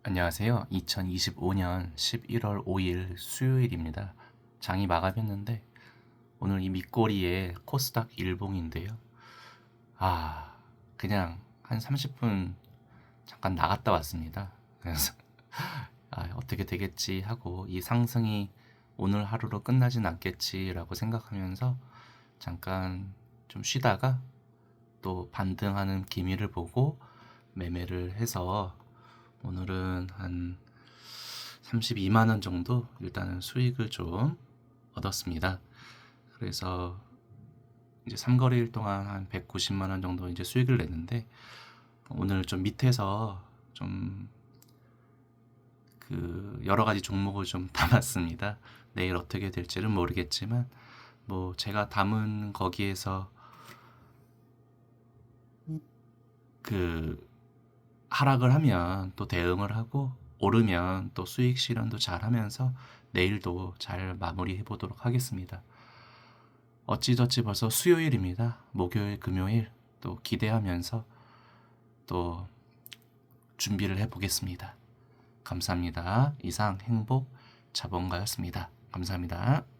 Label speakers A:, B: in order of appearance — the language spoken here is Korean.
A: 안녕하세요. 2025년 11월 5일 수요일입니다. 장이 마감했는데 오늘 이 밑거리에 코스닥 일봉인데요. 그냥 한 30분 잠깐 나갔다 왔습니다. 그래서 어떻게 되겠지 하고 이 상승이 오늘 하루로 끝나진 않겠지라고 생각하면서 잠깐 좀 쉬다가 또 반등하는 기미를 보고 매매를 해서 오늘은 한 32만 원 정도 일단은 수익을 좀 얻었습니다. 그래서 이제 3거래일 동안 한 190만 원 정도 이제 수익을 냈는데 오늘 좀 밑에서 좀 그 여러 가지 종목을 좀 담았습니다. 내일 어떻게 될지는 모르겠지만 뭐 제가 담은 거기에서 그 하락을 하면 또 대응을 하고 오르면 또 수익 실현도 잘 하면서 내일도 잘 마무리해 보도록 하겠습니다. 어찌저찌 벌써 수요일입니다. 목요일, 금요일 또 기대하면서 또 준비를 해 보겠습니다. 감사합니다. 이상 행복 자본가였습니다. 감사합니다.